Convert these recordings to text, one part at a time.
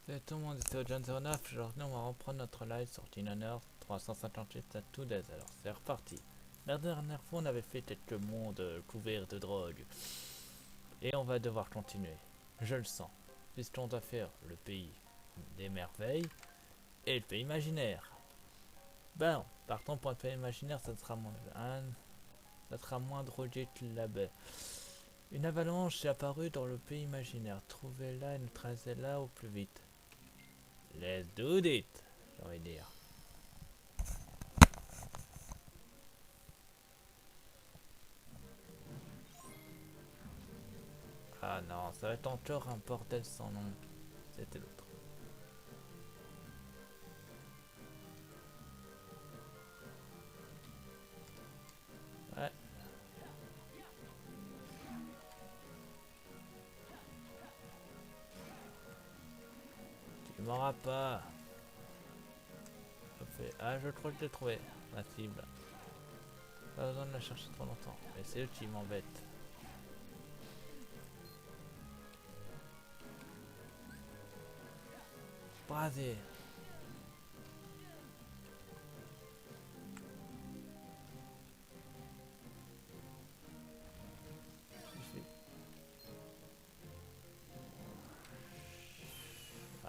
Salut tout le monde, c'est Ojan09. Aujourd'hui, on va reprendre notre live sur Tinner 358 à Toudez. Alors, c'est reparti. La dernière fois, on avait fait quelques mondes couverts de drogue. Et on va devoir continuer. Je le sens. Puisqu'on doit faire le pays des merveilles et le pays imaginaire. Ben, partons pour le pays imaginaire, ça sera moins drôlier que la baie. Une avalanche est apparue dans le pays imaginaire. Trouvez-la et neutralisez-la au plus vite. Let's do it, j'ai envie de dire. Ah non, ça va être encore un bordel sans nom. C'était l'autre. Ouais, tu m'auras pas. Ah, je crois que j'ai trouvé ma cible. Pas besoin de la chercher trop longtemps. Mais c'est eux qui m'embêtent. Brasé.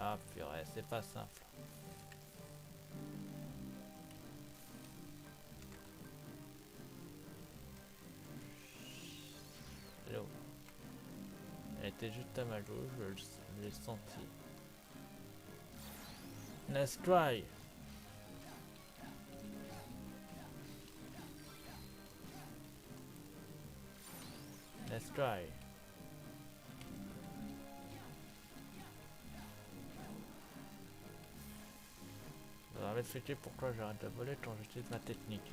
Ah purée, c'est pas simple. Hello. Elle était juste à ma gauche, je l'ai senti. Let's try. Let's try. Ça va m'expliquer pourquoi j'arrête de voler quand j'utilise ma technique.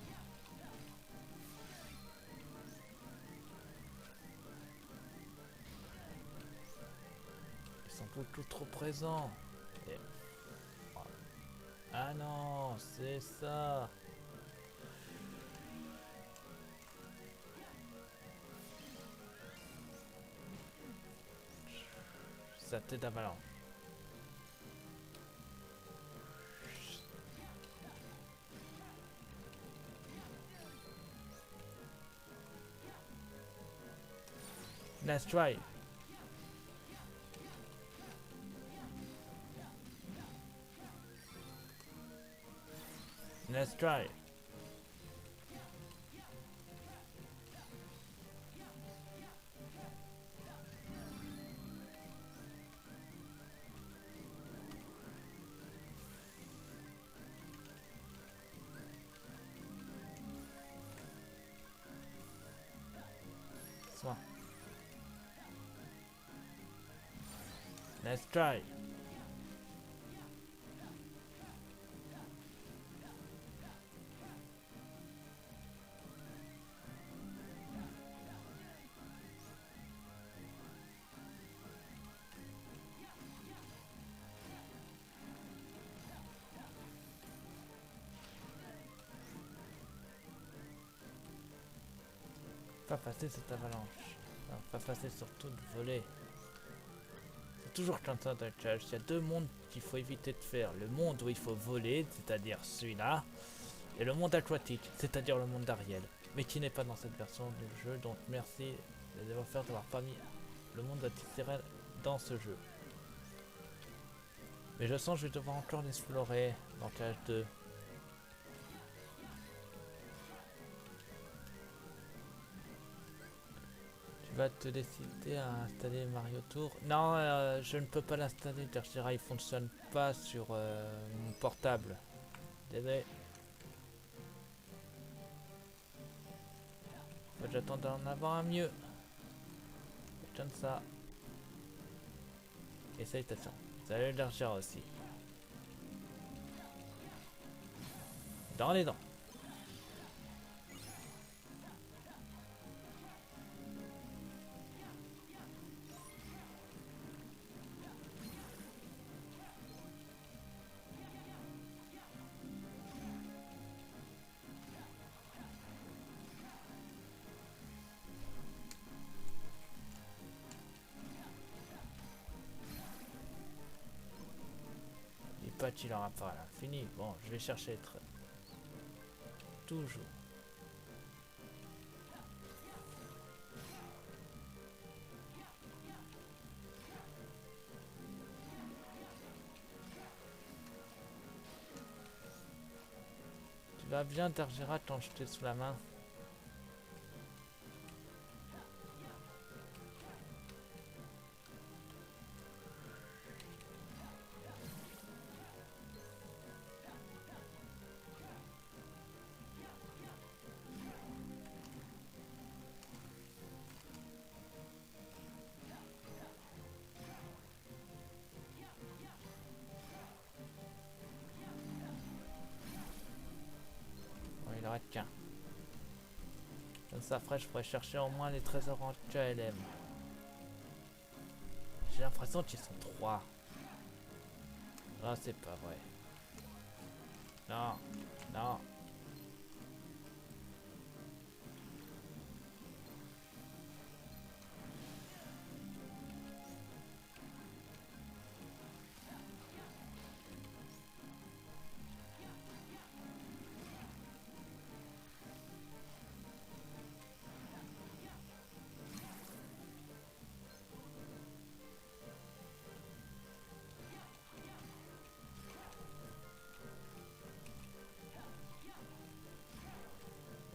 Ils sont beaucoup trop présents. Et... Ah non, c'est ça. Ça t'aide d'avalanche. Let's try. Let's try. Soin. Let's try. Pas facile cette avalanche. Non, pas facile surtout de voler. C'est toujours comme ça dans le challenge. Il y a deux mondes qu'il faut éviter de faire. Le monde où il faut voler, c'est-à-dire celui-là. Et le monde aquatique, c'est-à-dire le monde d'Ariel. Mais qui n'est pas dans cette version du jeu. Donc merci les développeurs d'avoir pas mis le monde aquatique dans ce jeu. Mais je sens que je vais devoir encore l'explorer dans KH2. Tu vas te décider à installer Mario Tour. Non, je ne peux pas l'installer car je dirais il fonctionne pas sur mon portable. Désolé. Faut que j'attende d'en avoir un mieux. Comme ça. Et salutations. Salut l'argent aussi. Dans les dents. bâti leur appart à l'infini. Bon, je vais chercher toujours. Tu vas bien, Targera, t'en jeter sous la main. Bon, il aurait qu'un. Comme ça, après, je pourrais chercher au moins les trésors en KLM. J'ai l'impression qu'ils sont 3. Ah, c'est pas vrai. Non, non.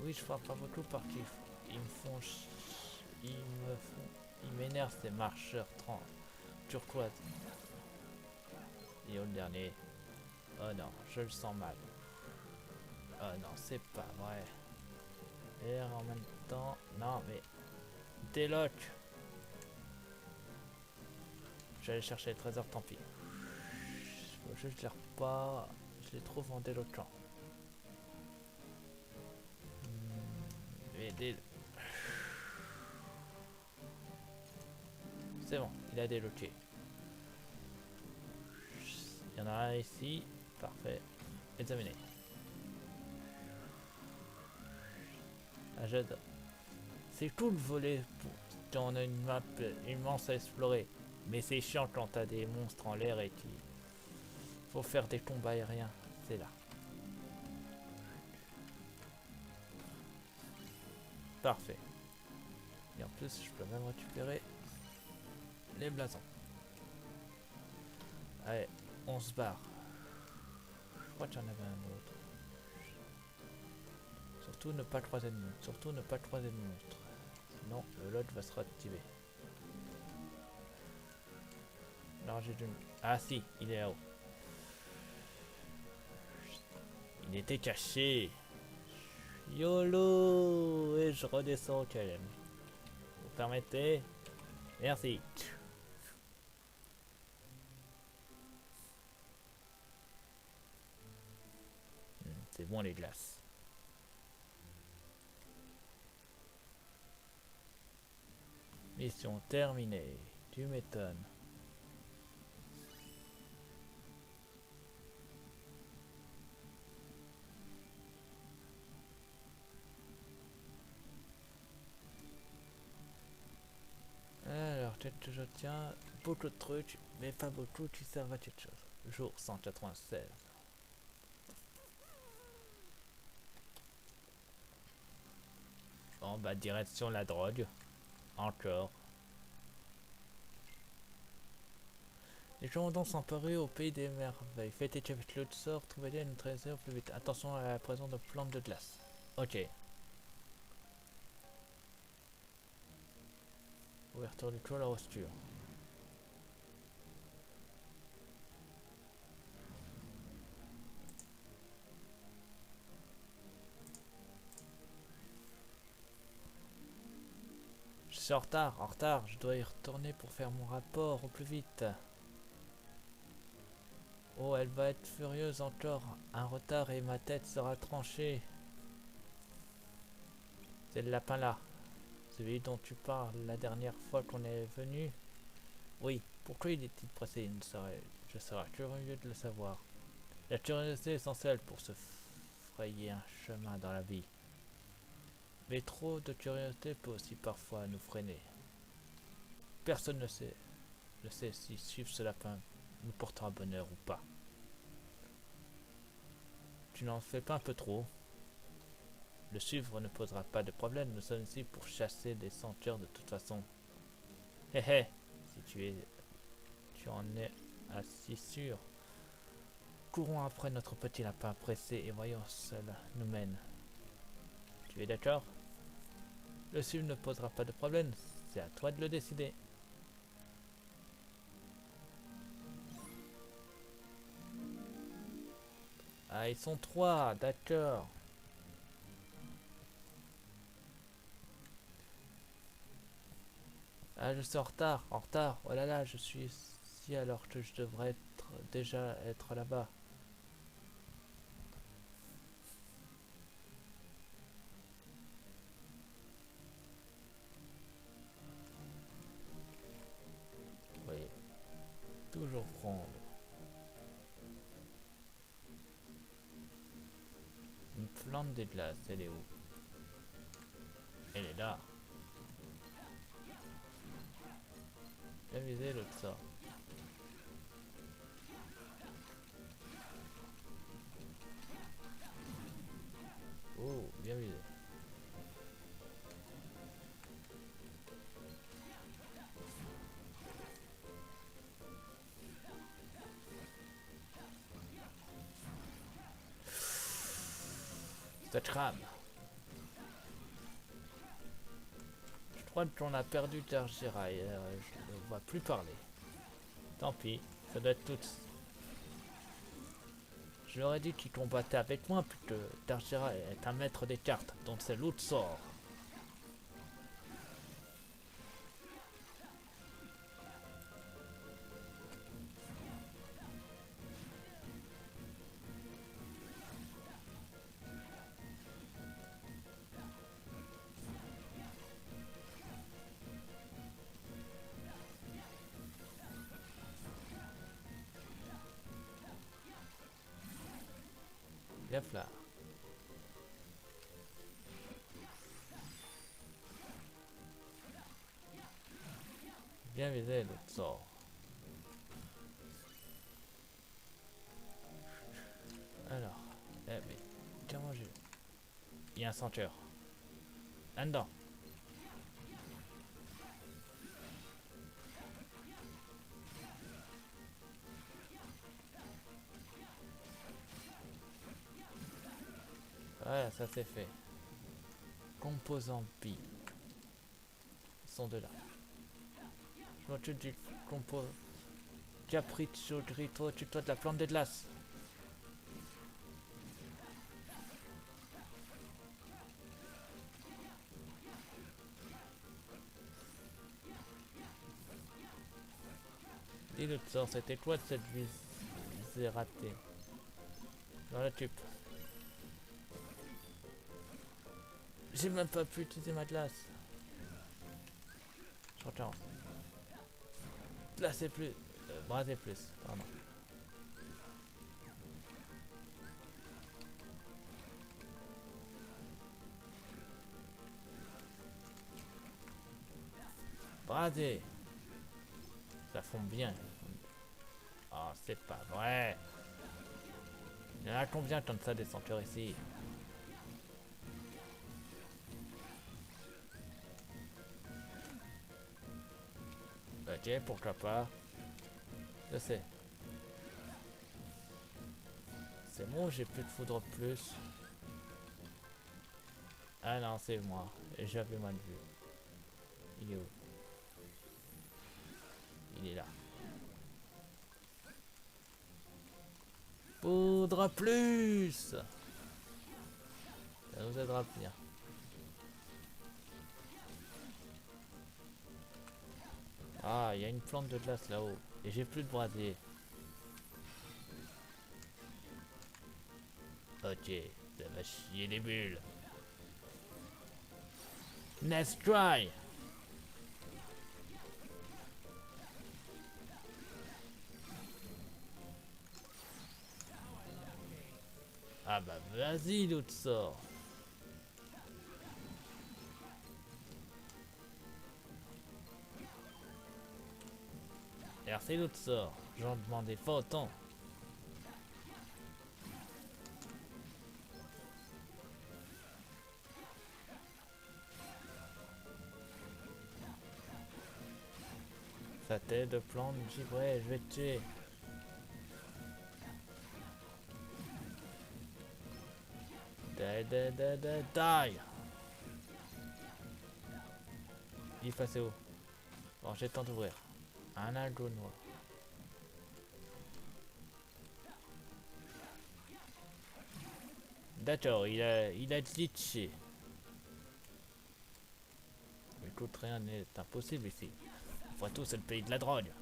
Oui, je frappe pas beaucoup parce qu'ils me font... Ils m'énervent ces marcheurs turquoise. Et au dernier. Oh non, je le sens mal. Oh non, c'est pas vrai. Et en même temps... Non, mais... Déloc. J'allais chercher le trésor, tant pis. Faut juste les pas. Je les trouve en déloquant. Et c'est bon, il a déloqué. Il y en a un ici. Parfait. Examiné. Ah, j'adore. C'est cool voler quand on a une map immense à explorer. Mais c'est chiant quand t'as des monstres en l'air et qu'il faut faire des combats aériens. C'est là. Parfait. Et en plus, je peux même récupérer les blasons. Allez, on se barre. Je crois qu'il y en avait un autre. Surtout ne pas croiser de monstre. Surtout ne pas croiser de monstre. Sinon, le lot va se réactiver. Alors j'ai dû... Ah si, il est là-haut. Il était caché. YOLO. Et je redescends au KLM. Vous permettez? Merci. C'est bon les glaces. Mission terminée. Tu m'étonnes. Alors, peut-être que je tiens beaucoup de trucs, mais pas beaucoup qui servent à quelque chose. Jour 196. Bon, bah, direction la drogue. Encore. Les commandants sont parus au pays des merveilles. Faites équipe avec l'autre sort, trouvez-les une trésor plus vite. Attention à la présence de plantes de glace. Ok. Ouverture du col à rosture. Je suis en retard, je dois y retourner pour faire mon rapport au plus vite. Oh, elle va être furieuse encore. Un retard et ma tête sera tranchée. C'est le lapin là. Celui dont tu parles la dernière fois qu'on est venu. Oui, pourquoi il est-il pressé? Je serais curieux de le savoir. La curiosité est essentielle pour se frayer un chemin dans la vie. Mais trop de curiosité peut aussi parfois nous freiner. Personne ne sait si suivre ce lapin nous portera bonheur ou pas. tu n'en fais pas un peu trop? Le suivre ne posera pas de problème, nous sommes ici pour chasser des senteurs de toute façon. Hé hé, si tu en es assez sûr. Courons après notre petit lapin pressé et voyons cela nous mène. Tu es d'accord? Le suivre ne posera pas de problème, c'est à toi de le décider. Ah, ils sont trois, d'accord. Ah, je suis en retard, en retard. Oh là là, je suis ici alors que je devrais déjà être là-bas. Oui, toujours prendre. Une plante des glaces, elle est où? Elle est là. Bien visé l'autre sort. Oh, bien visé. Ça crame. Je crois qu'on a perdu Tergira et je ne vois plus parler. Tant pis, ça doit être tout. Je leur ai dit qu'ils combattaient avec moi puisque Tergira est un maître des cartes, donc c'est l'autre sort. Bien là. Bien visé l'autre sort. Alors, eh mais comment je... Il y a un senteur. Là-dedans. Voilà, ça c'est fait. Composant pi. Ils sont de là. Je m'occupe du compo... Capriccio Grito, occupe-toi de la plante de glace. Dis l'autre sort, c'était quoi de cette visée ratée? Dans la tube. J'ai même pas pu utiliser ma glace. Je recommence. Glace et plus. Braser plus, pardon. Braser. Ça fond bien. Oh, c'est pas vrai. Il y en a combien comme ça des senteurs ici? Ok, pourquoi pas. Je sais. C'est moi, j'ai plus de foudre plus. Ah non, c'est moi. Et j'avais mal vu. Il est où? Il est là. Poudre plus. Ça nous aidera bien. Ah, il y a une plante de glace là-haut. Et j'ai plus de brasier. Ok, ça va chier les bulles. Let's try. Ah bah vas-y l'autre sort. Alors c'est l'autre sort. J'en demandais pas autant. Sa tête de plante givrée, je vais te tuer. Die. Il est passé où? Bon, j'ai le temps d'ouvrir. Un algo noir. D'accord, il a glitché. Écoute, rien n'est impossible ici. Après tout, c'est le pays de la drogue.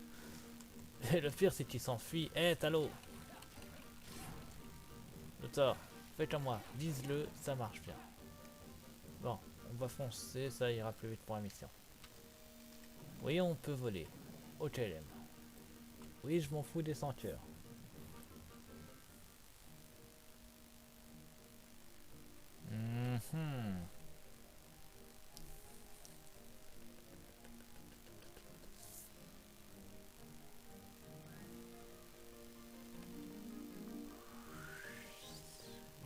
Et le pire, c'est qu'il s'enfuit. Eh, salaud! Docteur, fais comme moi. Vise-le, ça marche bien. Bon, on va foncer, ça ira plus vite pour la mission. Oui, on peut voler. Au KLM. Oui, je m'en fous des senteurs. Mhm.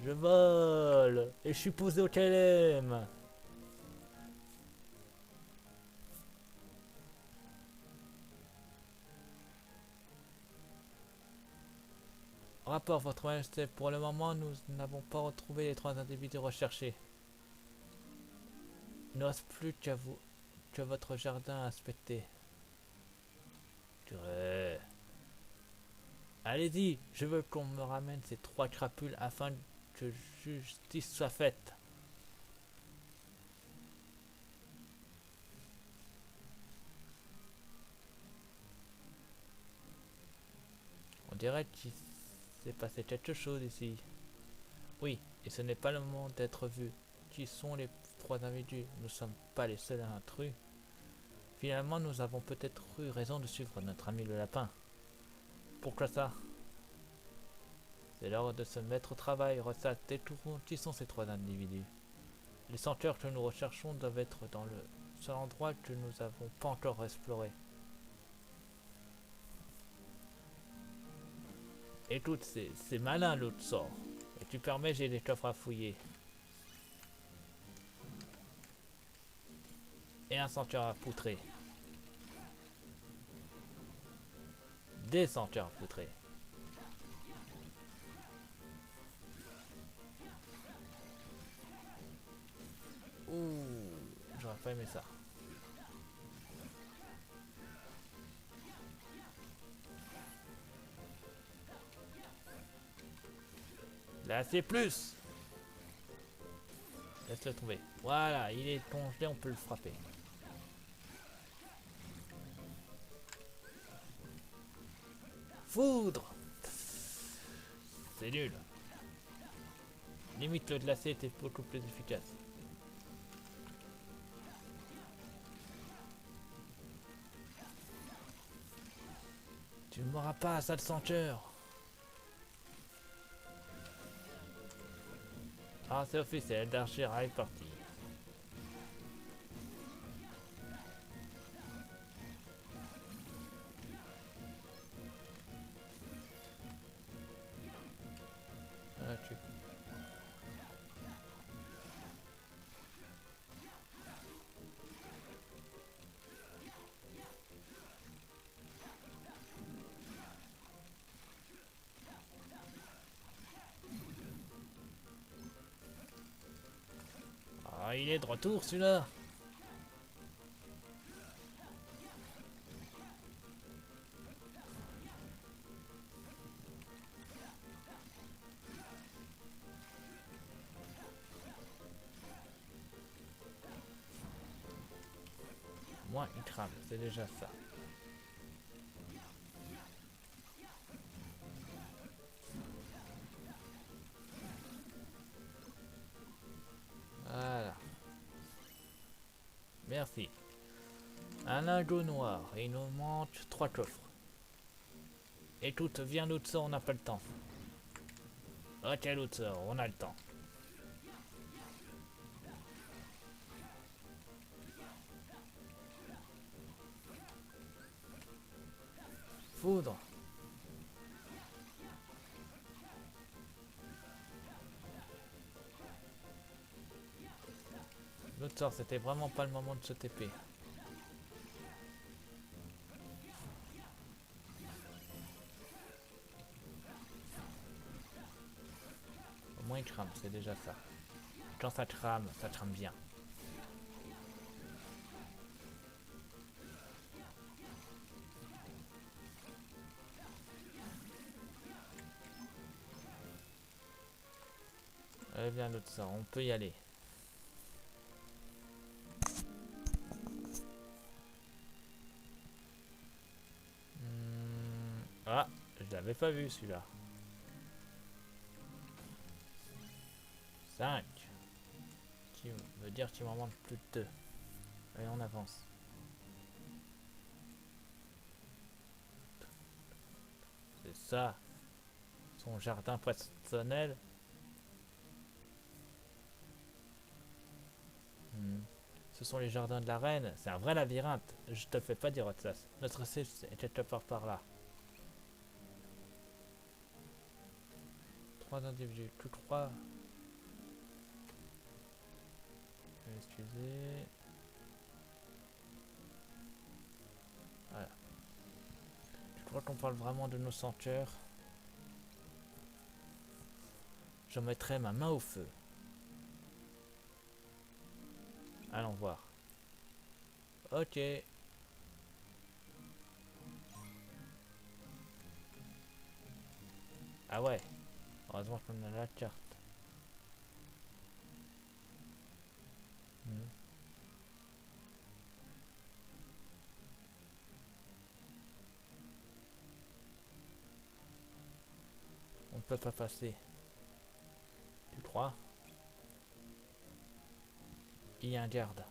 Je vole et je suis posé au KLM. Rapport, votre majesté, pour le moment, nous n'avons pas retrouvé les 3 individus recherchés. Il ne reste plus qu'à vous, que votre jardin à inspecter. Purée. Allez-y, je veux qu'on me ramène ces 3 crapules afin que justice soit faite. On dirait qu'il s'est passé quelque chose ici. Oui, et ce n'est pas le moment d'être vu. Qui sont les 3 individus? Nous ne sommes pas les seuls intrus. Finalement, nous avons peut-être eu raison de suivre notre ami le lapin. Pourquoi ça? C'est l'heure de se mettre au travail, Rossat et Touron. Qui sont ces 3 individus? Les senteurs que nous recherchons doivent être dans le seul endroit que nous n'avons pas encore exploré. Écoute, c'est malin l'autre sort. Et tu permets, j'ai des coffres à fouiller. Et un senteur à poutrer. Des senteurs à poutrer. Ouh, j'aurais pas aimé ça. Là, c'est plus. Laisse-le tomber. Voilà, il est congelé, on peut le frapper. Foudre. C'est nul. Limite, le glacé était beaucoup plus efficace. Tu ne m'auras pas, sale senteur. Ah, c'est officiel, Darshira est parti. Ah, ah, il est de retour celui-là. Moi, il crame, c'est déjà ça. Voilà. Merci. Un lingot noir. Et il nous manque 3 coffres. Écoute, viens l'autre sort, on n'a pas le temps. Ok l'autre sort, on a le temps. Foudre. L'autre sort, c'était vraiment pas le moment de se TP. il crame, c'est déjà ça. Quand ça crame bien. Allez, bien l'autre sort, on peut y aller. Ah, je l'avais pas vu celui-là. 5. Qui veut dire qu'il m'en manque plus de 2. Allez, on avance. C'est ça. Son jardin personnel. Ce sont les jardins de la reine. C'est un vrai labyrinthe. Je te fais pas dire autre chose. Notre cible est quelque part par là. 3 individus. Tous 3. Excusez. Voilà. Tu crois qu'on parle vraiment de nos senteurs? Je mettrai ma main au feu. Allons voir. Ok. Ah ouais. Heureusement qu'on a la carte. Hmm. On ne peut pas passer. Tu crois? Il y a un garde.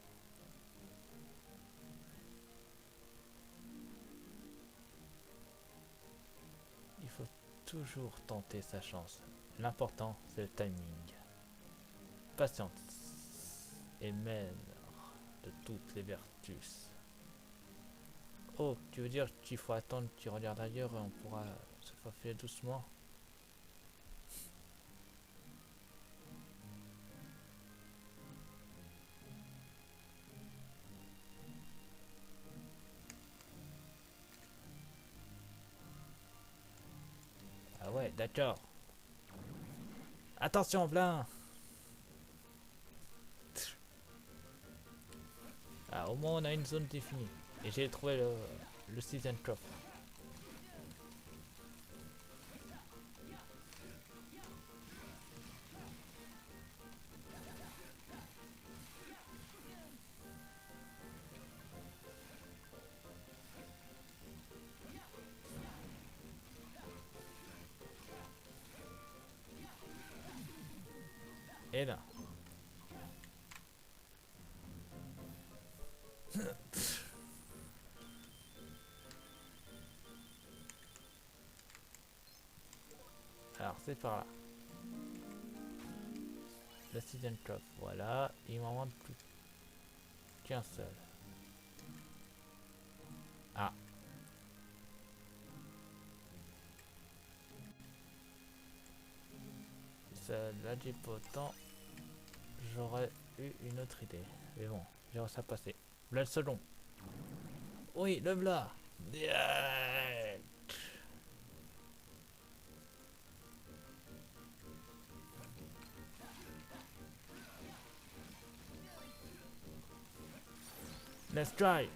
Il faut toujours tenter sa chance. L'important, c'est le timing. Patience est mère de toutes les vertus. Oh, tu veux dire qu'il faut attendre qu'il regarde ailleurs et on pourra se faufiler doucement? Ah ouais, d'accord. Attention, Blin! Ah, au moins on a une zone définie. Et j'ai trouvé le season coffre. Et là. Alors c'est par là. Le season coffre, voilà. Il m'en manque plus qu'un seul. Ah. Celle-là dit pas autant. J'aurais eu une autre idée. Mais bon, j'ai ça passer. Là le second. Oui, le blas. Yeah. Let's try.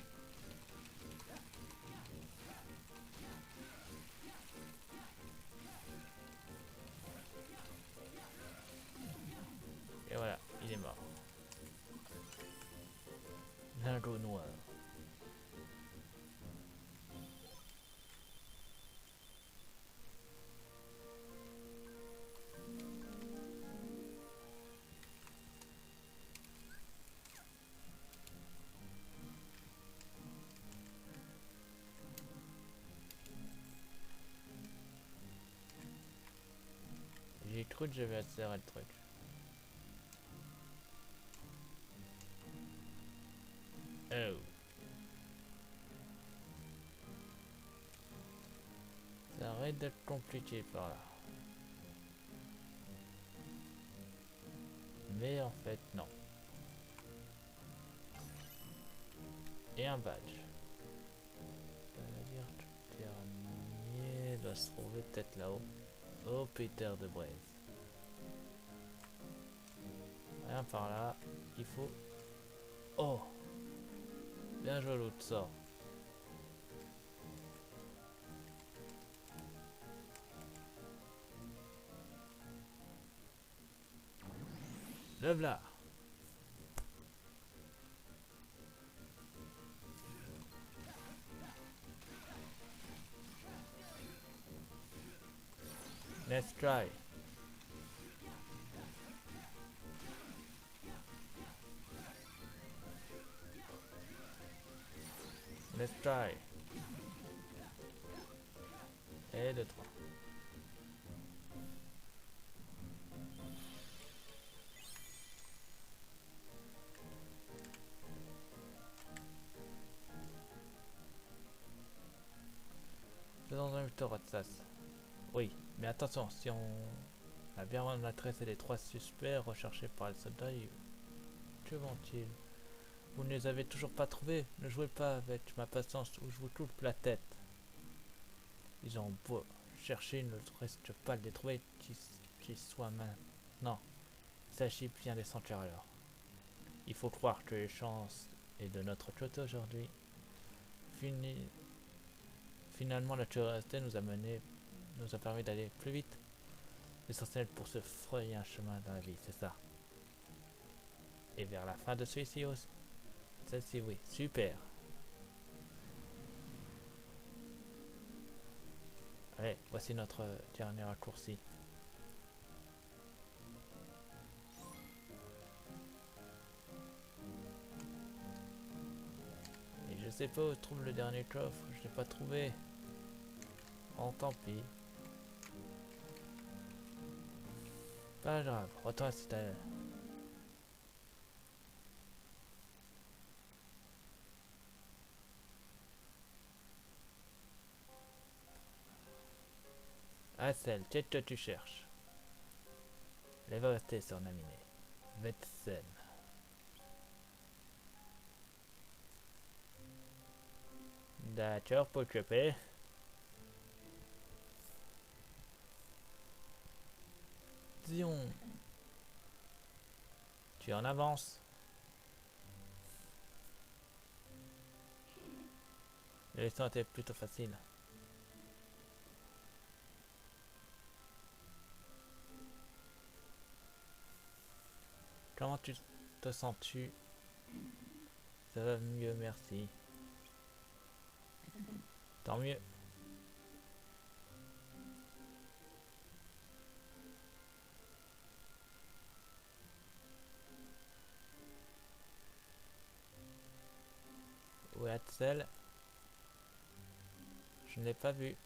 Et voilà, il est mort. Lingot noir. J'ai cru que j'avais accéléré le truc. Oh. Ça arrête d'être compliqué par là. Mais en fait, non. Et un badge. Ça veut dire que le dernier doit se trouver peut-être là-haut. Au Peter de Braise. Rien par là. Il faut... Oh! Bien joué l'autre sort. Le v'là. Let's try. Let's try. Et 2, 3. Faisons un Victor Rotsas. Oui, mais attention, si on a bien adressé les 3 suspects recherchés par les soldats, que vont-ils? Vous ne les avez toujours pas trouvés? Ne jouez pas avec ma patience ou je vous coupe la tête. Ils ont beau chercher, il ne reste pas de les trouver, qu'ils soient maintenant. Il s'agit bien des Sanctuaires. Il faut croire que les chances est de notre côté aujourd'hui. Finalement, la curiosité nous a permis d'aller plus vite. L'essentiel pour se frayer un chemin dans la vie, c'est ça. Et vers la fin de celui-ci aussi. Celle-ci, oui, super. Allez, voici notre dernier raccourci. Et je sais pas où se trouve le dernier coffre, je l'ai pas trouvé. Oh, tant pis. Pas grave, retourne à cette... Hassel, qu'est-ce que tu cherches? Les rester surnominés. Vetsen. D'accord, pour occuper. Dion. Tu en avances. Le leçon était plutôt facile. Comment tu te sens-tu? Ça va mieux, merci. Tant mieux. Où est Hatsel? Je ne l'ai pas vu.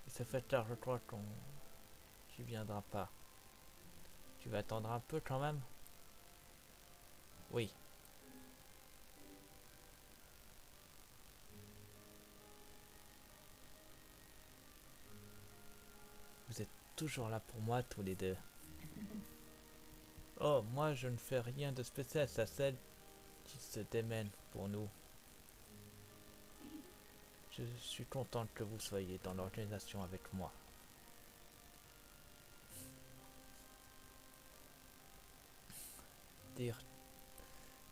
Il se fait tard, je crois qu'on... Tu viendras pas. Tu vas attendre un peu quand même? Oui. Vous êtes toujours là pour moi tous les deux. Oh, moi je ne fais rien de spécial, c'est celle qui se démène pour nous. Je suis contente que vous soyez dans l'organisation avec moi. Dire...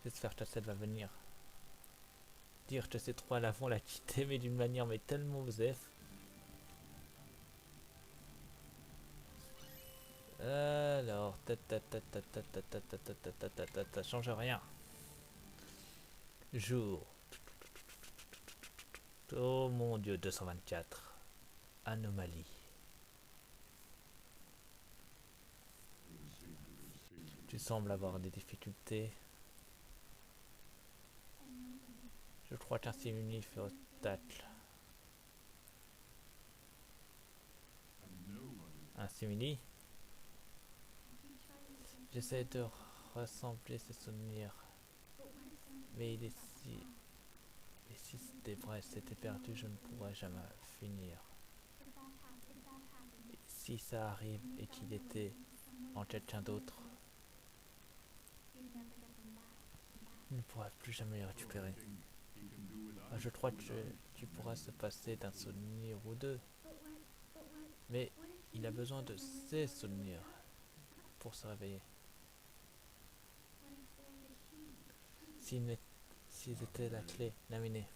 J'espère que celle va venir. Dire que ces trois là vont la quitter, mais d'une manière mais tellement osef. Alors, ça change rien. Jour. Oh mon dieu, 224. Anomalie. Tu sembles avoir des difficultés. Je crois qu'un simili fait obstacle. Un simili? J'essaie de rassembler ces souvenirs. Mais il est si... Et si c'était vrai, c'était perdu, je ne pourrais jamais finir. Et si ça arrive et qu'il était en quelqu'un d'autre, Il ne pourra plus jamais les récupérer. Ah, je crois que tu pourras se passer d'un souvenir ou deux. Mais il a besoin de ces souvenirs pour se réveiller. S'ils s'ils étaient la clé, Naminé.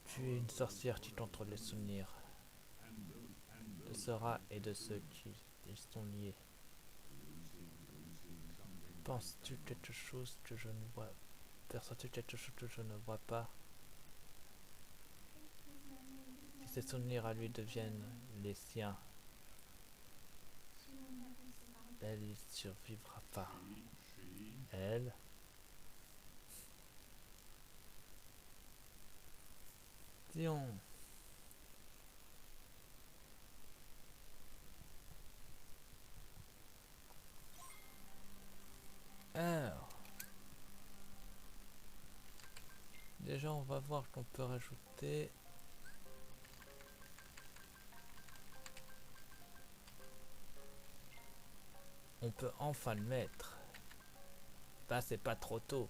Tu es une sorcière qui contrôle les souvenirs de ce rat et de ceux qui y sont liés. Penses-tu quelque chose que je ne vois? Perçois-tu quelque chose que je ne vois pas? Si ces souvenirs à lui deviennent les siens, elle y survivra pas. Elle? Dion. Alors, déjà on va voir qu'on peut rajouter. On peut enfin le mettre. Bah c'est pas trop tôt.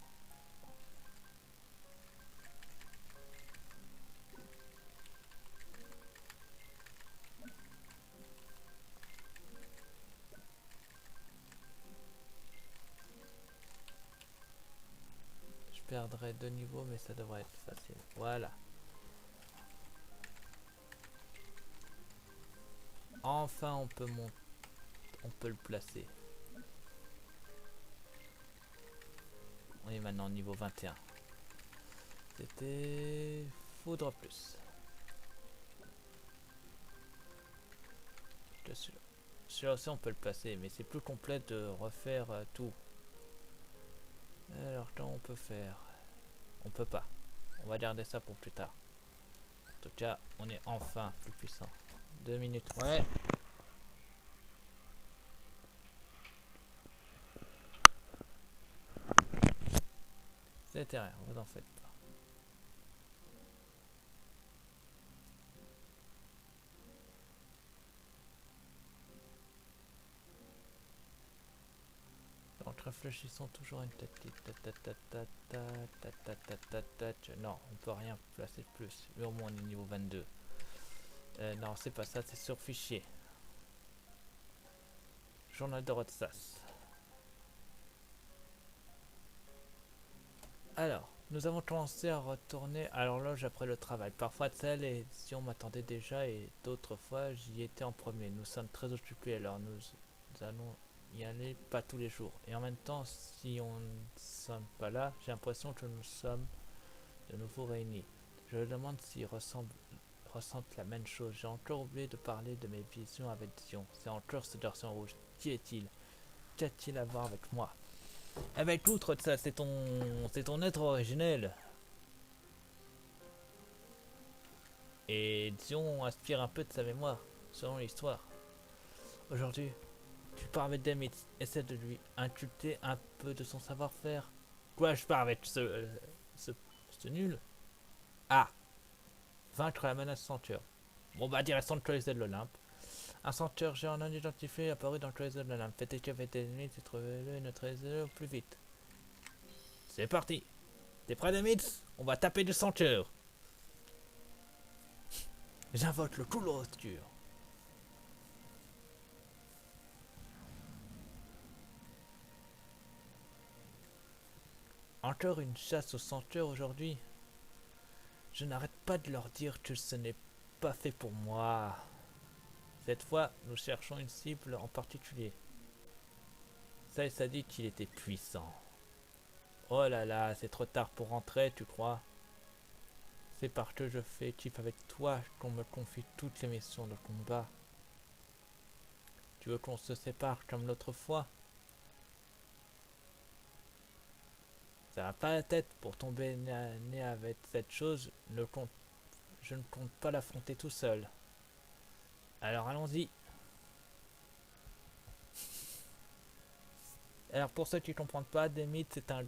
Je perdrai 2 niveaux mais ça devrait être facile. Voilà. Enfin on peut le placer. On est maintenant au niveau 21. C'était Foudre plus. Celui-là aussi on peut le placer, mais c'est plus complet de refaire tout. Alors quand on peut faire? On peut pas. On va garder ça pour plus tard. En tout cas, on est enfin plus puissant. 2 minutes. Ouais. C'était rien, vous en faites pas. Donc réfléchissons toujours à une tactique. Non, on peut rien placer de plus. Mais au moins on est niveau 22. Non, c'est pas ça, c'est sur fichier. Journal de Rotsas. Alors, nous avons commencé à retourner à l'horloge après le travail. Parfois, telle et si on m'attendait déjà et d'autres fois, j'y étais en premier. Nous sommes très occupés, alors nous allons y aller pas tous les jours. Et en même temps, si on ne sommes pas là, j'ai l'impression que nous sommes de nouveau réunis. Je me demande s'ils ressentent la même chose. J'ai encore oublié de parler de mes visions avec Dion. C'est encore ce garçon rouge. Qui est-il? Qu'a-t-il à voir avec moi? Eh ben écoute, ça c'est ton être originel. Et Dion aspire un peu de sa mémoire, selon l'histoire. Aujourd'hui, tu pars avec Demit, essaie de lui inculter un peu de son savoir-faire. Quoi, je pars avec ce, ce nul? Ah, vaincre la menace sanctuaire. Bon bah direction le Colisée de l'Olympe. Un sanctuaire géant non identifié apparu dans le Colisée de l'Olympe. Faites échapper tes ennemis et trouvez-le et neutralisez-le au plus vite. C'est parti. T'es prêt Demit? On va taper du sanctuaire. J'invoque le couloir obscur. Encore une chasse au sanctuaire aujourd'hui. Je n'arrête pas de leur dire que ce n'est pas fait pour moi. Cette fois, nous cherchons une cible en particulier. Ça dit qu'il était puissant. Oh là là, c'est trop tard pour rentrer, tu crois? C'est parce que je fais équipe avec toi qu'on me confie toutes les missions de combat. Tu veux qu'on se sépare comme l'autre fois? Ça va pas la tête pour tomber nez avec cette chose. Je ne compte pas l'affronter tout seul. Alors allons-y. Alors pour ceux qui ne comprennent pas, Demit c'est un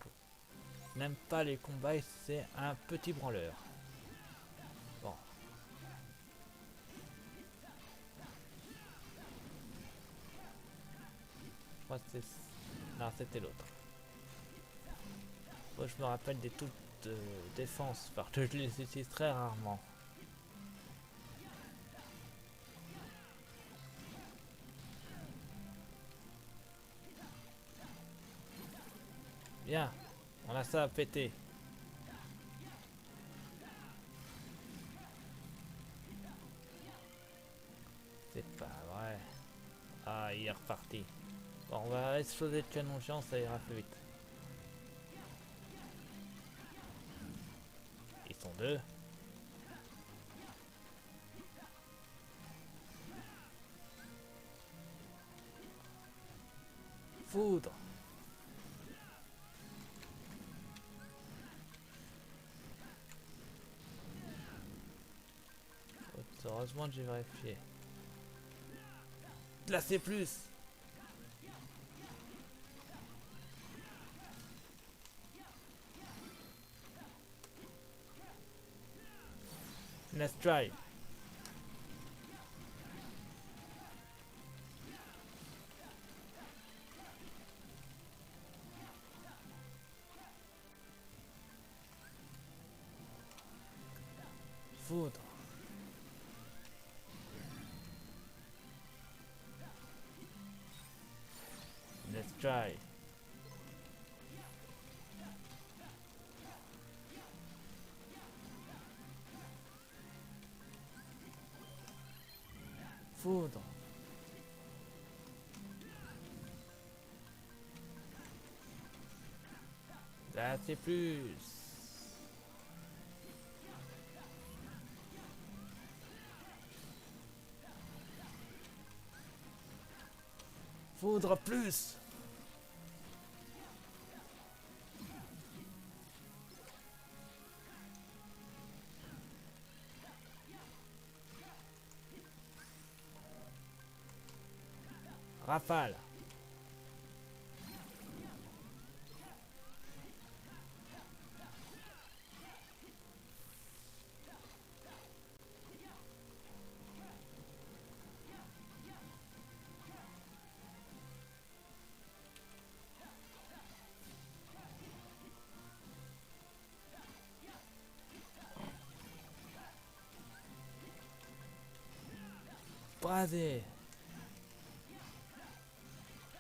n'aime pas les combats et c'est un petit branleur. Bon. Je crois que c'est... Non, c'était l'autre. Moi, je me rappelle des toutes défenses, parce que je les utilise très rarement. Bien, on a ça à péter. C'est pas vrai. Ah, il est reparti. Bon, on va exploser le canon géant, ça ira plus vite. Ils sont deux. Foudre. Heureusement que j'ai vérifié. Glacé plus. Let's try. Foudre. Let's try. Foudre. Glacé plus. Foudre plus. Rafale. Brasé.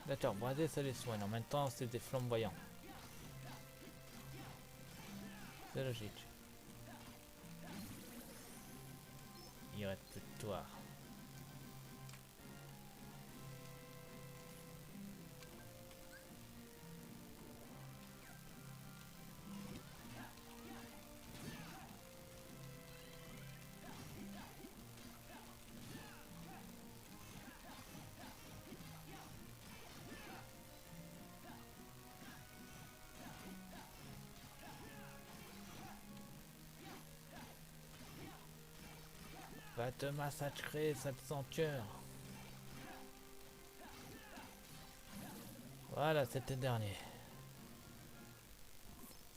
D'accord, brasé ça les soigne. En même temps, c'est des flamboyants. C'est logique. Il reste plus de toi. Va te massacrer, cette ceinture. Voilà, c'était le dernier.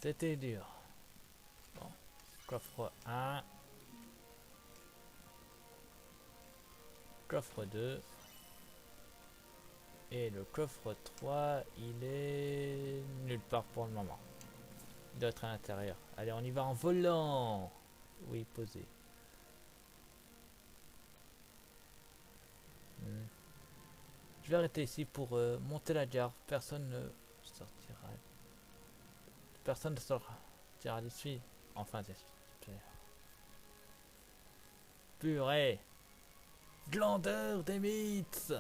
C'était dur. Bon, coffre 1. Coffre 2. Et le coffre 3, il est nulle part pour le moment. Il doit être à l'intérieur. Allez, on y va en volant. Oui, posé. Je vais arrêter ici pour monter la gare. Personne ne sortira. Personne ne sortira d'ici. Enfin, j'espère. Purée. Glandeur des mythes.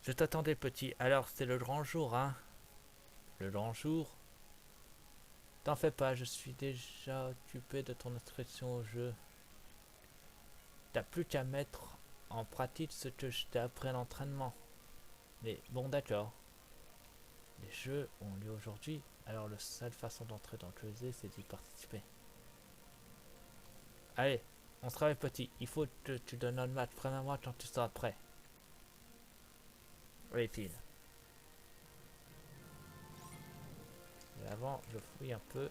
Je t'attendais, petit. Alors, c'est le grand jour, hein? Le grand jour? T'en fais pas, je suis déjà occupé de ton inscription au jeu. T'as plus qu'à mettre en pratique ce que je t'ai appris à l'entraînement. Mais bon, d'accord. Les jeux ont lieu aujourd'hui, alors la seule façon d'entrer dans le jeu, c'est d'y participer. Allez, on se réveille, petit. Il faut que tu donnes un match. Prends-moi quand tu seras prêt. Oui, pile. Et avant, je fouille un peu.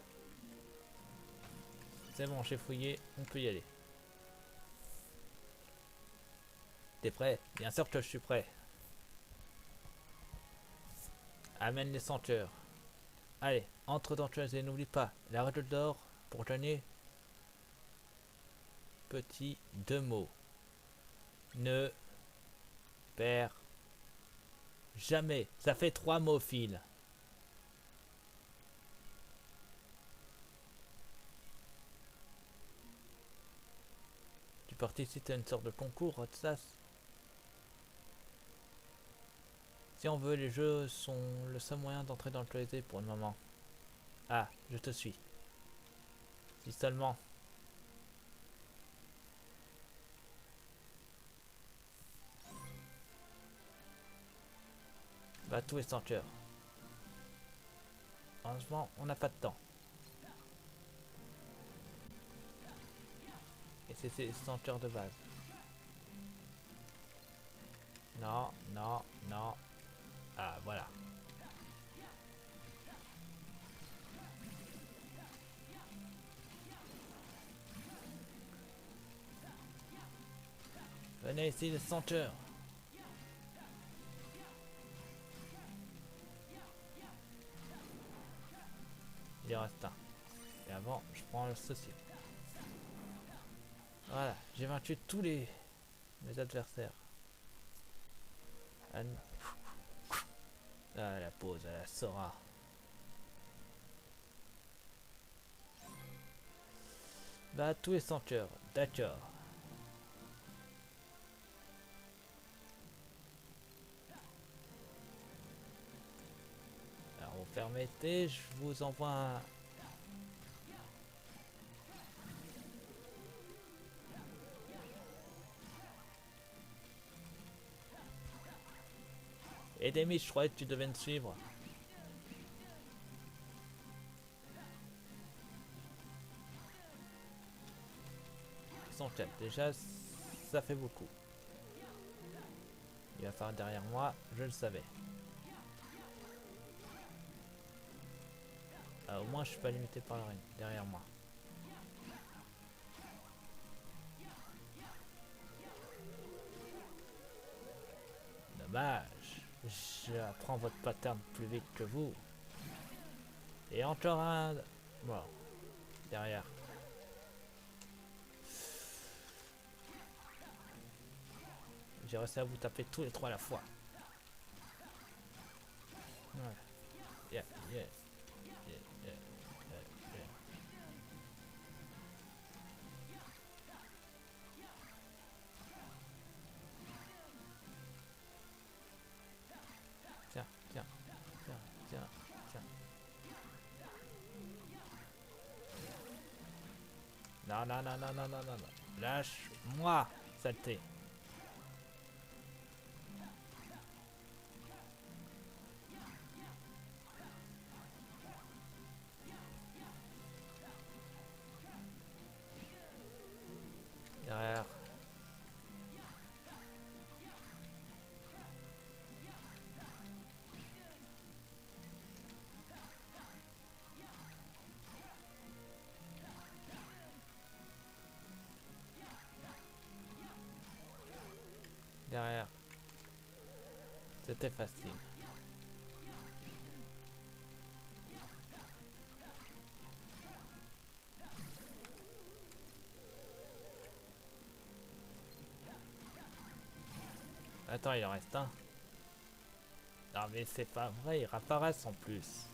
C'est bon, j'ai fouillé. On peut y aller. T'es prêt? Bien sûr que je suis prêt. Amène les senteurs. Allez, entre dans le et n'oublie pas, la règle d'or pour gagner. Petit deux mots. Ne perds jamais. Ça fait 3 mots fil. Tu participes à une sorte de concours, Rotsas. Si on veut, les jeux sont le seul moyen d'entrer dans le closet pour le moment. Ah, je te suis. Si seulement. Bah, tout est sans cœur. Franchement, on n'a pas de temps. Et c'est sans cœur de base. Non, non, non. Ah, voilà. Venez ici, les senteurs. Il en reste un. Et avant, je prends le ceci. Voilà, j'ai vaincu tous mes adversaires. Ah, la pause, elle la saura. Bah, tout est sans cœur. D'accord. Alors, vous permettez, je vous envoie un... Et Demi, je croyais que tu devais me suivre. Ils sont 4. Déjà, ça fait beaucoup. Il va faire derrière moi, je le savais. Ah, au moins, je suis pas limité par le ring. Derrière moi. Dommage. J'apprends votre pattern plus vite que vous. Et encore un... Bon, derrière. J'ai réussi à vous taper tous les trois à la fois. Ouais. Yeah, yeah, yeah, yeah, yeah. Tiens, tiens, tiens, tiens, tiens. Non, non, non, non, non, non, non, non. Lâche-moi, saleté. Derrière. Derrière. C'était facile. Attends, il en reste un. Non mais c'est pas vrai, ils réapparaissent en plus.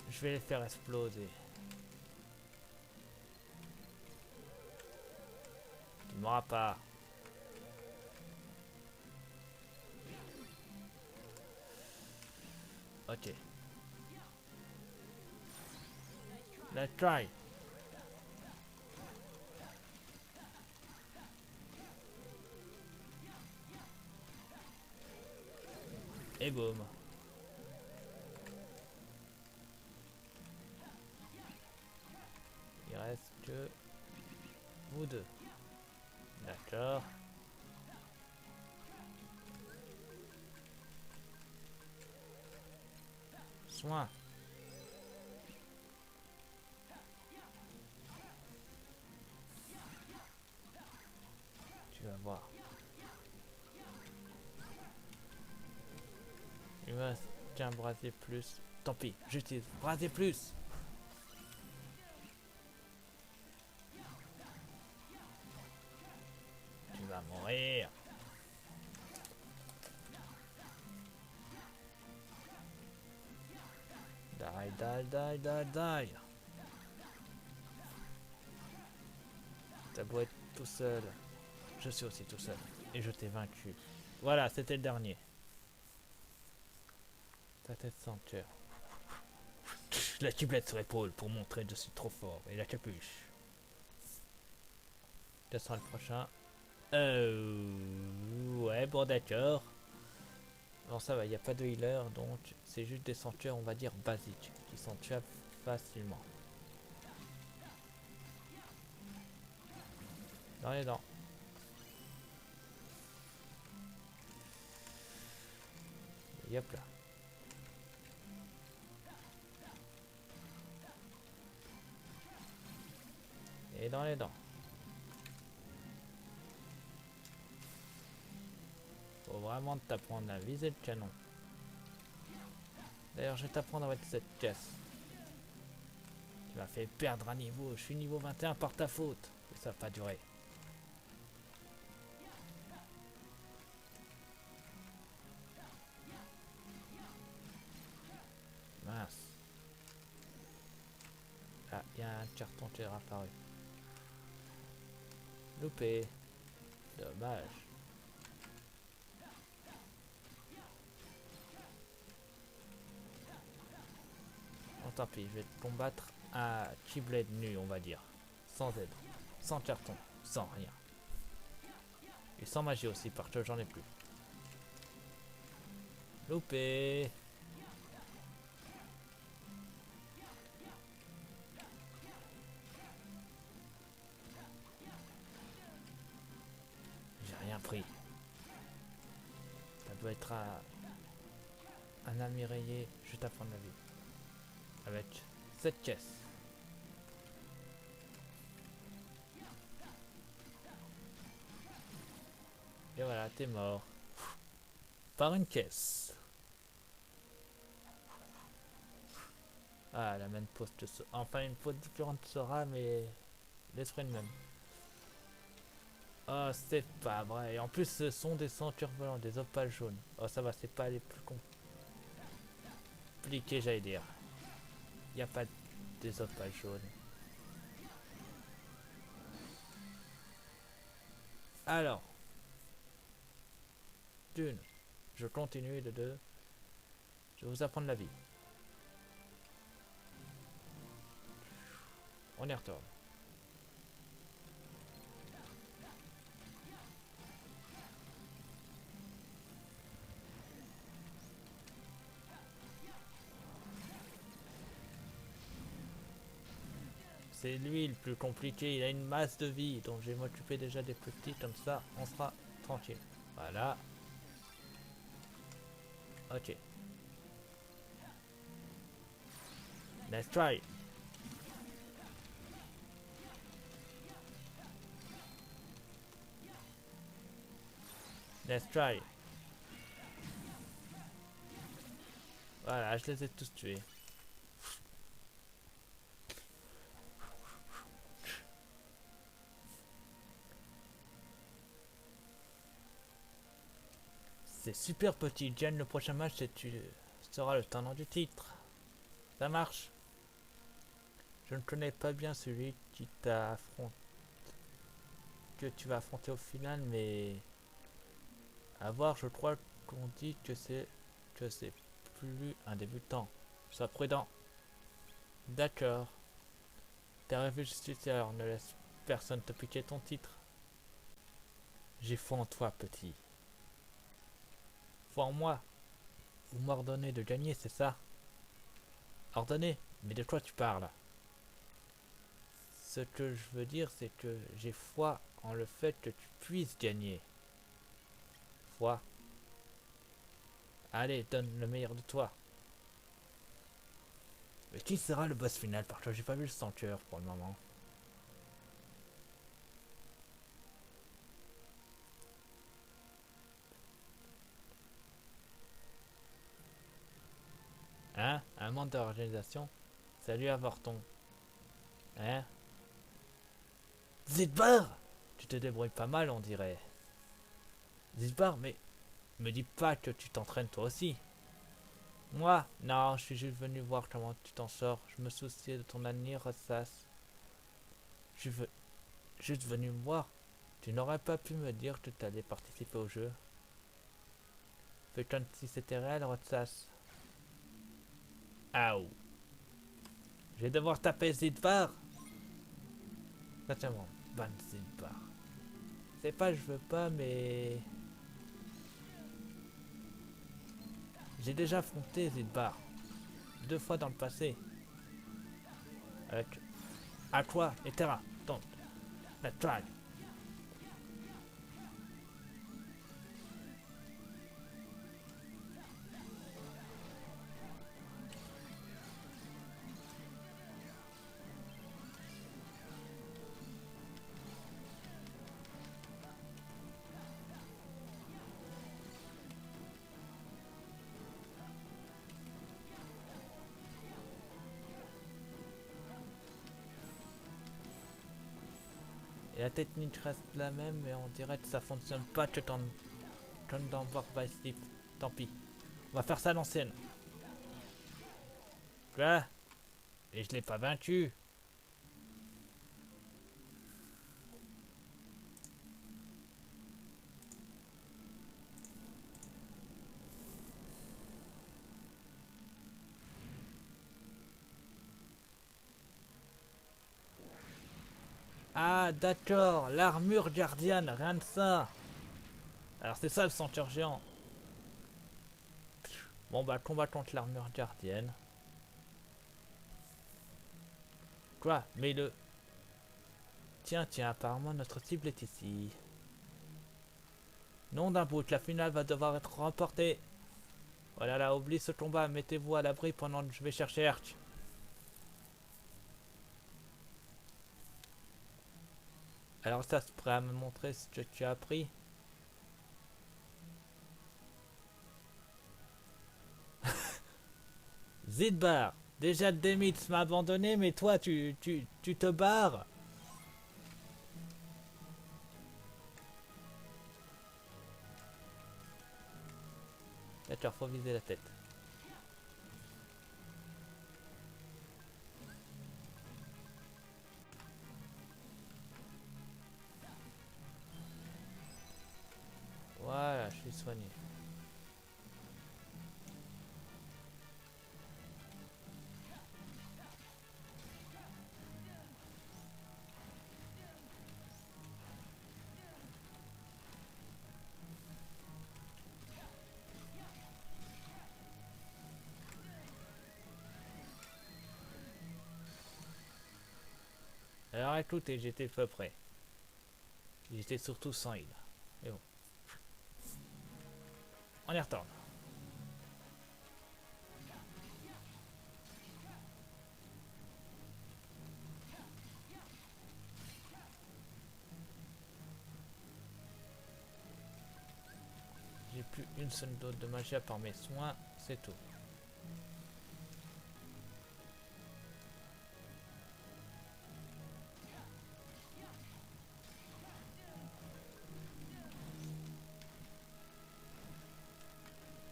Je vais les faire exploser. Tu m'auras pas. Ok. Let's try. Et boum. Il reste que vous deux. D'accord. Soin. Tu vas voir. Il me reste qu'un brasier plus. Tant pis, j'utilise brasier plus. Tu vas mourir. Die, die, die, die, die. T'as beau être tout seul. Je suis aussi tout seul. Et je t'ai vaincu. Voilà, c'était le dernier. Ta tête sanctuaire. La tublette sur l'épaule pour montrer que je suis trop fort. Et la capuche. Ce sera le prochain. Ouais, bon d'accord. Bon ça va, il n'y a pas de healer, donc c'est juste des sanctuaires, on va dire, basiques, qui sont tuables facilement. Dans les dents. Et hop là. Et dans les dents. Faut vraiment t'apprendre à viser le canon. D'ailleurs, je vais t'apprendre avec cette caisse. Tu m'as fait perdre un niveau. Je suis niveau 21 par ta faute. Et ça va pas durer. Mince. Ah, il y a un carton qui est apparu. Loupé. Dommage. Bon, tant pis, je vais te combattre à Keyblade nu, on va dire. Sans aide. Sans carton. Sans rien. Et sans magie aussi, parce que j'en ai plus. Loupé. J'ai rien pris. Ça doit être un ami rayé. Je vais t'apprendre la vie. Avec cette caisse. Et voilà, t'es mort. Par une caisse. Ah, la même pose que ce... Enfin, une pose différente sera, mais l'esprit le même. Oh, c'est pas vrai. En plus, ce sont des ceintures volantes, des opales jaunes. Oh, ça va, c'est pas les plus compliqués, j'allais dire. Il n'y a pas des opales jaunes. Alors, d'une, je continue, de deux, je vais vous apprendre la vie. On y retourne. C'est lui le plus compliqué, il a une masse de vie, donc je vais m'occuper déjà des petits, comme ça on sera tranquille. Voilà. Ok. Let's try. Let's try. Voilà, je les ai tous tués. C'est super petit. Jen, le prochain match, tu seras le tenant du titre. Ça marche. Je ne connais pas bien celui qui t'affronte, que tu vas affronter au final, mais à voir, je crois qu'on dit que c'est plus un débutant. Sois prudent. D'accord. T'es arrivé juste ici, alors ne laisse personne te piquer ton titre. J'ai foi en toi, petit. Foi en moi. Vous m'ordonnez de gagner, c'est ça? Ordonner? Mais de quoi tu parles? Ce que je veux dire, c'est que j'ai foi en le fait que tu puisses gagner. Foi. Allez, donne le meilleur de toi. Mais qui sera le boss final? Parce que j'ai pas vu le sanctuaire pour le moment. manque d'organisation. Salut Avorton. Hein? Zidbar! Tu te débrouilles pas mal, on dirait. Zidbar, mais me dis pas que tu t'entraînes toi aussi. Moi? Non, je suis juste venu voir comment tu t'en sors. Je me souciais de ton avenir, Rossas. Je suis juste venu me voir. Tu n'aurais pas pu me dire que tu allais participer au jeu. Fais comme si c'était réel, Rossas. Aouh. Je vais devoir taper Zidbar. Naturellement, ban Zidbar. C'est pas je veux pas, mais... J'ai déjà affronté Zidbar. 2 fois dans le passé. Avec Aqua et Terra. Donc, la toile. Et la technique reste la même, mais on dirait que ça fonctionne pas que comme dans Warp Sleep. Tant pis. On va faire ça à l'ancienne. Quoi? Et je l'ai pas vaincu. Ah d'accord, l'armure gardienne, rien de ça. Alors c'est ça le ceinture géant. Bon bah combat contre l'armure gardienne. Quoi? Mais le... Tiens, apparemment notre cible est ici. Non d'un bout, la finale va devoir être remportée. Voilà là, oublie ce combat, mettez-vous à l'abri pendant que je vais chercher Erch. Alors ça, c'est prêt à me montrer ce que tu as appris? Zidbar, déjà Demitz m'a abandonné, mais toi tu te barres. D'accord, faut viser la tête. Voilà, je suis soigné. Alors écoutez, j'étais peu près. J'étais surtout sans heal. Mais bon. On y retourne. J'ai plus une seule dose de magie à part mes soins, c'est tout.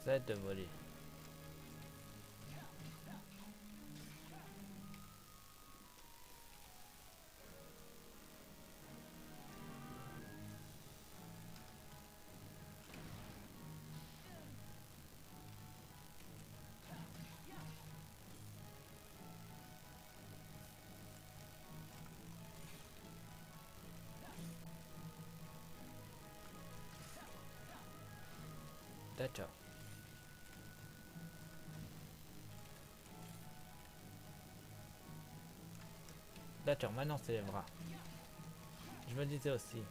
Ça aide de voler. D'accord. D'accord, maintenant c'est les bras. Je me disais aussi.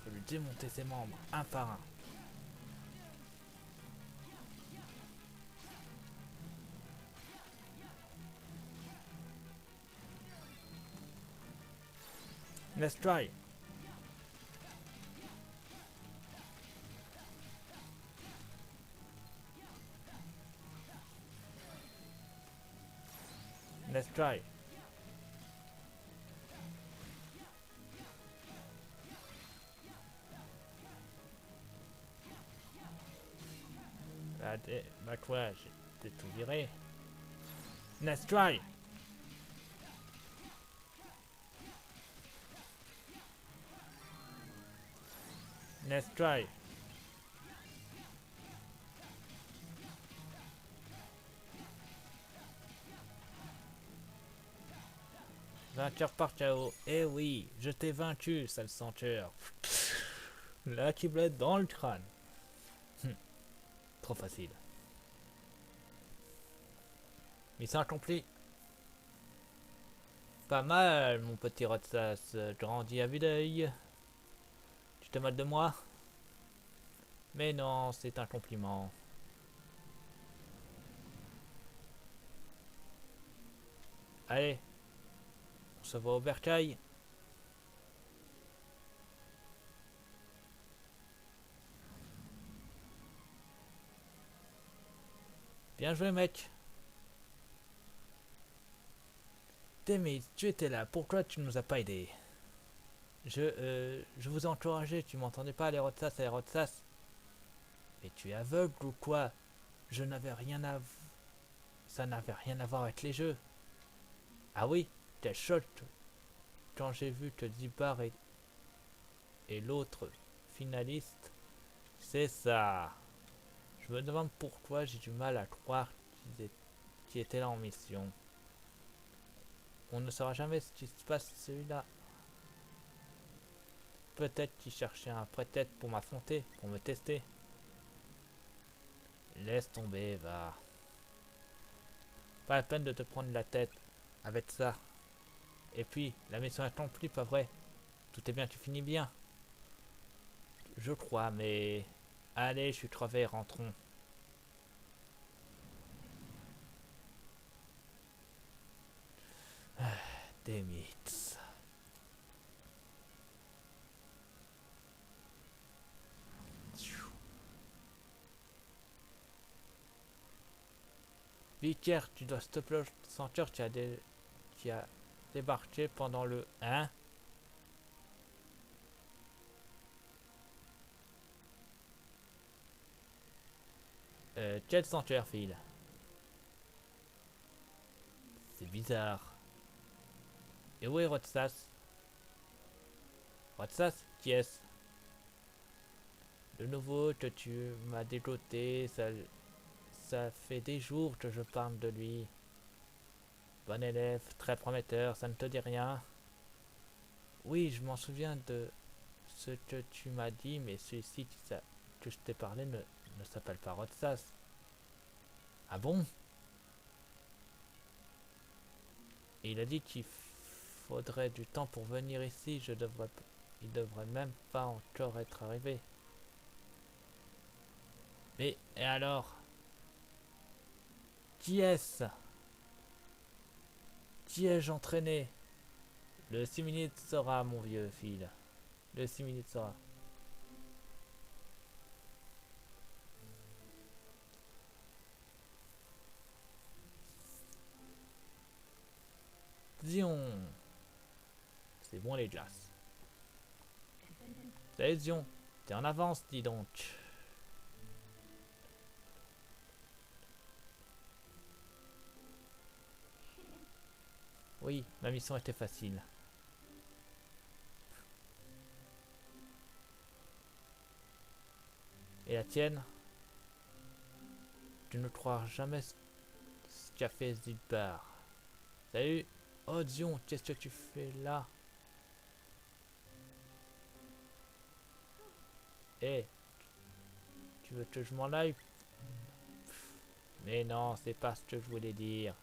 Faut lui démonter ses membres, un par un. Let's try. Let's try. Bah quoi, j'ai tout viré. Let's try. Let's try. Vainqueur par KO. Eh oui, je t'ai vaincu, sale senteur. La ciblette dans le crâne. Trop facile. Mission accomplie. Pas mal, mon petit Rotsas. Grandi à vue d'œil. Tu te moques de moi? Mais non, c'est un compliment. Allez, on se voit au bercail. Bien joué, mec. Demi, tu étais là, pourquoi tu nous as pas aidé? Je vous ai encouragé, tu m'entendais pas, les Rotsas et les Rotsas? Mais tu es aveugle ou quoi? Je n'avais rien à... Ça n'avait rien à voir avec les jeux. Ah oui, t'es choc quand j'ai vu que Dibar et l'autre finaliste. C'est ça. Je me demande pourquoi j'ai du mal à croire qu'ils étaient là en mission. On ne saura jamais ce qui se passe celui-là. Peut-être qu'ils cherchaient un prétexte pour m'affronter, pour me tester. Laisse tomber, va. Pas la peine de te prendre la tête avec ça. Et puis, la mission est accomplie, pas vrai? Tout est bien, tu finis bien. Je crois, mais... Allez, je suis crevé, rentrons. Des mythes. Vicaire, tu dois stop le sentir, tu as débarqué pendant le 1. Quel sanctuaire, file? C'est bizarre. Et où est Rotsas? Rotsas, qui est-ce? De nouveau que tu m'as dégoté, ça fait des jours que je parle de lui. Bon élève, très prometteur, ça ne te dit rien? Oui, je m'en souviens de ce que tu m'as dit, mais celui-ci que je t'ai parlé ne s'appelle pas Rotsas. Ah bon? Et il a dit qu'il faudrait du temps pour venir ici, il devrait même pas encore être arrivé. Mais, et alors? Qui est-ce? Qui ai-je entraîné? Le 6 minutes sera, mon vieux fil. Le 6 minutes sera. Zion. C'est bon les glaces. Salut Zion. T'es en avance, dis donc. Oui, ma mission était facile. Et la tienne? Tu ne croiras jamais ce qu'a fait Zidbar. Salut. Oh Zion, qu'est-ce que tu fais là? Eh, tu veux que je m'en aille? Mais non, c'est pas ce que je voulais dire.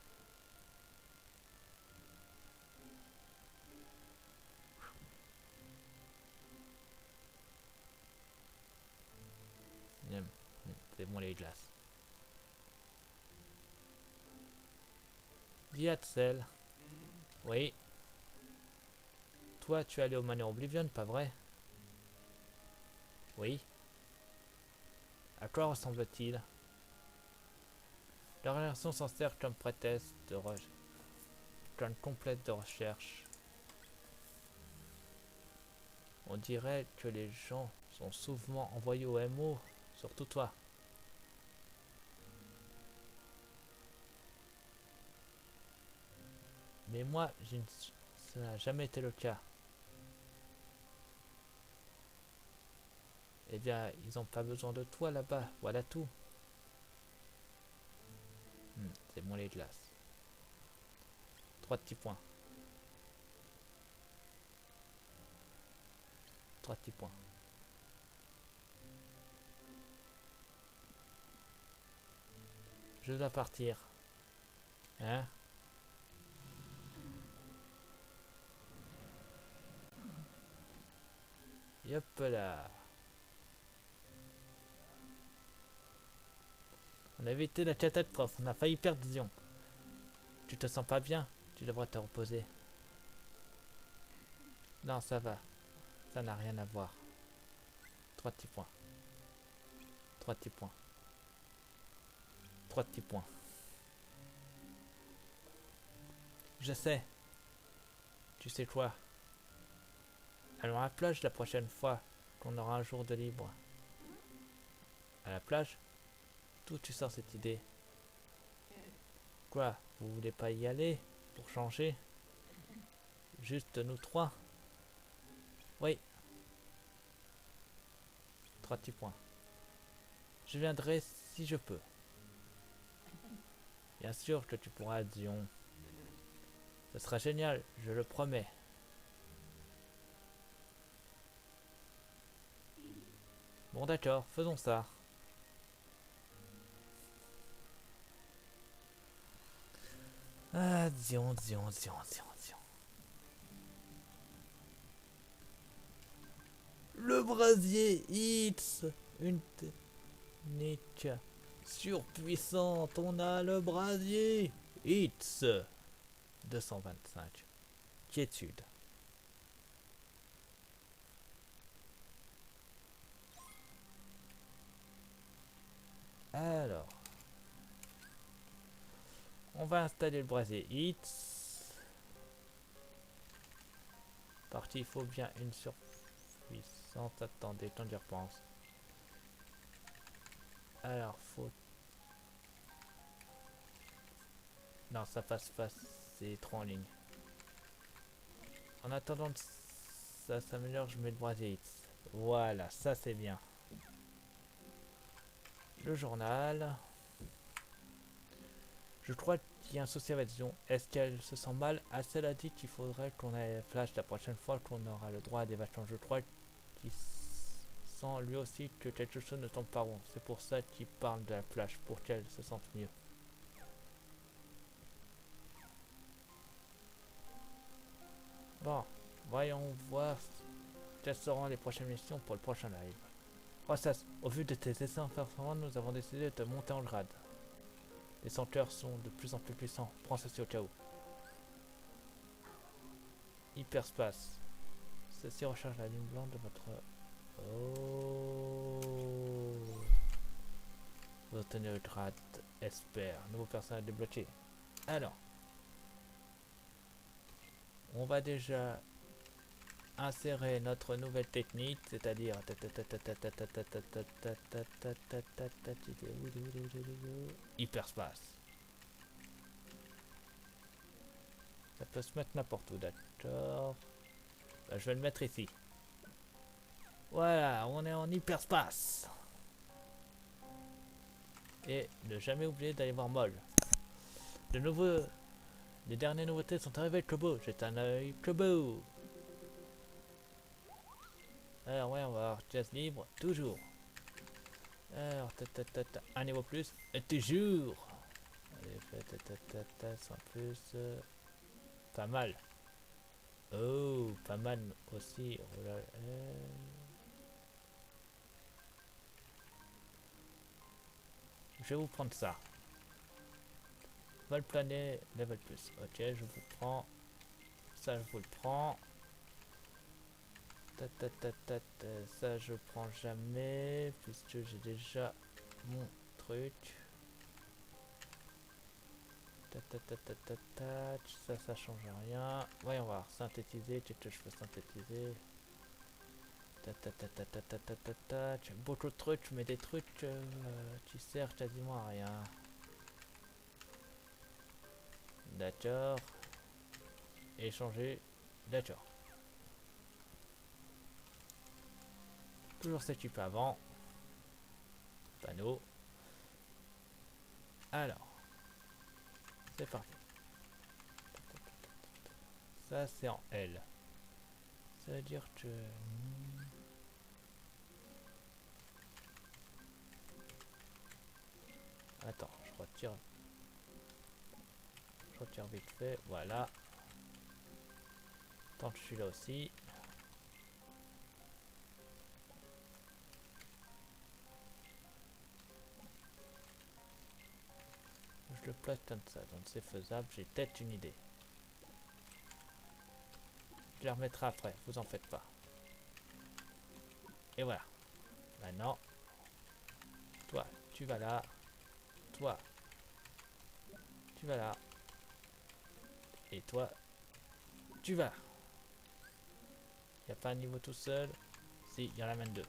C'est bon les glaces. Diatzel. Oui. Toi, tu es allé au Manoir Oblivion, pas vrai? Oui. À quoi ressemble-t-il? Leur relation s'en sert comme prétexte de rejet. plainte complète de recherche. On dirait que les gens sont souvent envoyés au MO, surtout toi. Mais moi, ça n'a jamais été le cas. Eh bien, ils n'ont pas besoin de toi là-bas, voilà tout. C'est bon les glaces. 3 petits points. 3 petits points. Je dois partir. Hein? Yop là. On a évité la catastrophe, on a failli perdre Zion. Tu te sens pas bien? Tu devrais te reposer. Non, ça va. Ça n'a rien à voir. 3 petits points. 3 petits points. 3 petits points. Je sais. Tu sais quoi? Allons à la plage la prochaine fois qu'on aura un jour de libre. À la plage? D'où tu sors cette idée? Quoi? Vous voulez pas y aller? Pour changer? Juste nous trois? Oui. 3 petits points. Je viendrai si je peux. Bien sûr que tu pourras, Dion. Ce sera génial, je le promets. Bon d'accord, faisons ça. Ah, Dion. Le brasier Hits. Une technique surpuissante. On a le brasier Hits. 225. Quiétude. Alors. On va installer le brasier Hits. Parti, il faut bien une surpuissante. Attendez, tant d'y repense. Alors, faut... Non, ça passe pas, c'est trop en ligne. En attendant que ça s'améliore, je mets le brasier Hits. Voilà, ça c'est bien. Le journal. Je crois qu'il y a un souci avec Zion. Est-ce qu'elle se sent mal? Elle a dit qu'il faudrait qu'on ait Flash la prochaine fois qu'on aura le droit à des vacances. Je crois qu'il sent lui aussi que quelque chose ne tombe pas rond. C'est pour ça qu'il parle de la Flash, pour qu'elle se sente mieux. Bon, voyons voir quelles seront les prochaines missions pour le prochain live. Rossas, au vu de tes essais en performance, nous avons décidé de te monter en grade. Les senteurs sont de plus en plus puissants. Prends ceci au cas où. Hyperspace. Ceci recharge la ligne blanche de votre... Oh. Vous obtenez le grade Esper. Nouveau personnage débloqué. Alors. On va déjà insérer notre nouvelle technique, c'est-à-dire hyperspace. Ça peut se mettre n'importe où, d'accord. Bah, je vais le mettre ici. Voilà, on est en hyperspace. Et ne jamais oublier d'aller voir Moll. Les dernières nouveautés sont arrivées avec Kobo. Jette un œil, Kobo. Alors ouais, on va avoir jazz libre, toujours. Alors, un niveau plus, toujours. Allez, sans plus. Pas mal. Oh, pas mal aussi. Oh là, je vais vous prendre ça. Vol plané, level plus. Ok, je vous prends. Ça, je vous le prends. Ça, je prends jamais. Puisque j'ai déjà mon truc. Ça change rien. Voyons voir. Synthétiser, je peux synthétiser. Beaucoup de trucs, mais des trucs qui servent quasiment à rien. D'accord. Échanger. D'accord. Toujours s'équiper avant. Panneau. Alors. C'est parti. Ça c'est en L. Ça veut dire que... Attends, je retire. Je retire vite fait. Voilà. Tant que je suis là aussi. Je le place comme ça. Donc c'est faisable. J'ai peut-être une idée. Je les remettrai après. Vous en faites pas. Et voilà. Maintenant. Toi, tu vas là. Toi, tu vas là. Et toi, tu vas là. Il n'y a pas un niveau tout seul. Si, il y en a même deux.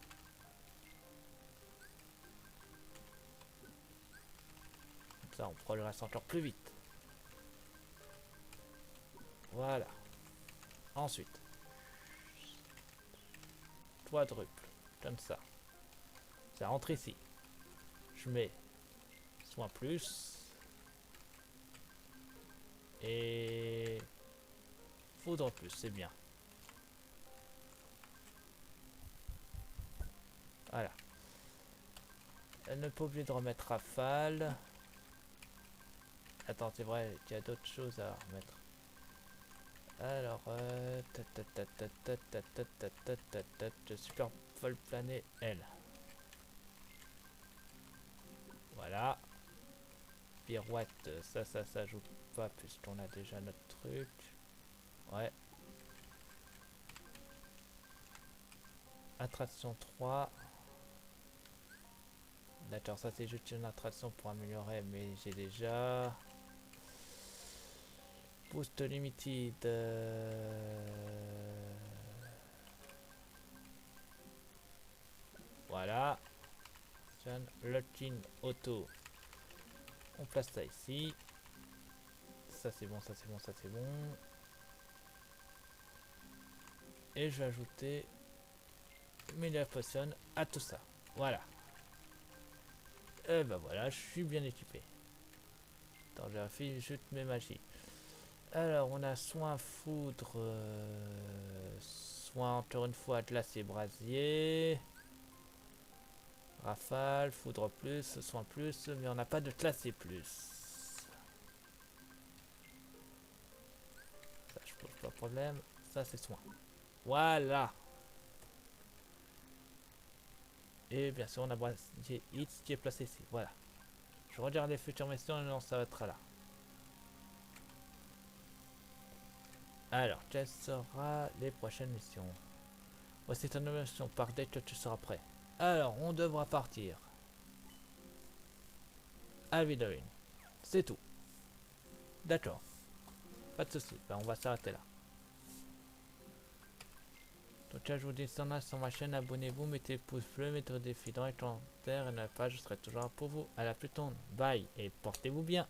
Comme ça, on progresse encore plus vite. Voilà. Ensuite. Quadruple. Comme ça. Ça rentre ici. Je mets soin plus. Et... foudre plus, c'est bien. Voilà. Elle n'est pas obligée de remettre rafale. Attends, c'est vrai qu'il y a d'autres choses à remettre. Alors, super vol plané L. Voilà. Pirouette, ça s'ajoute pas puisqu'on a déjà notre truc. Ouais. Attraction 3. D'accord, ça c'est juste une attraction pour améliorer, mais j'ai déjà. Boost limited. Voilà. Locking auto. On place ça ici. Ça c'est bon, ça c'est bon, ça c'est bon. Et je vais ajouter Media Potion à tout ça. Voilà. Et ben voilà, je suis bien équipé. Attends, j'ai vérifie juste mes magies. Alors, on a soin foudre, soin encore une fois glacier brasier, rafale, foudre plus, soin plus, mais on n'a pas de glacier plus. Ça, je pose pas de problème. Ça, c'est soin. Voilà. Et bien sûr, on a brasier X qui est placé ici. Voilà. Je regarde les futures missions et on s'arrêtera là. Alors, quelles seront les prochaines missions? Voici ta nouvelle mission, par dès que tu seras prêt. Alors, on devra partir à Vidorine. C'est tout. D'accord. Pas de soucis. Ben, on va s'arrêter là. Donc là, je vous dis sur ma chaîne, abonnez-vous, mettez pouce bleu, mettez des défis dans les commentaires et la page, je serai toujours là pour vous. À la plus tôt. Bye et portez-vous bien.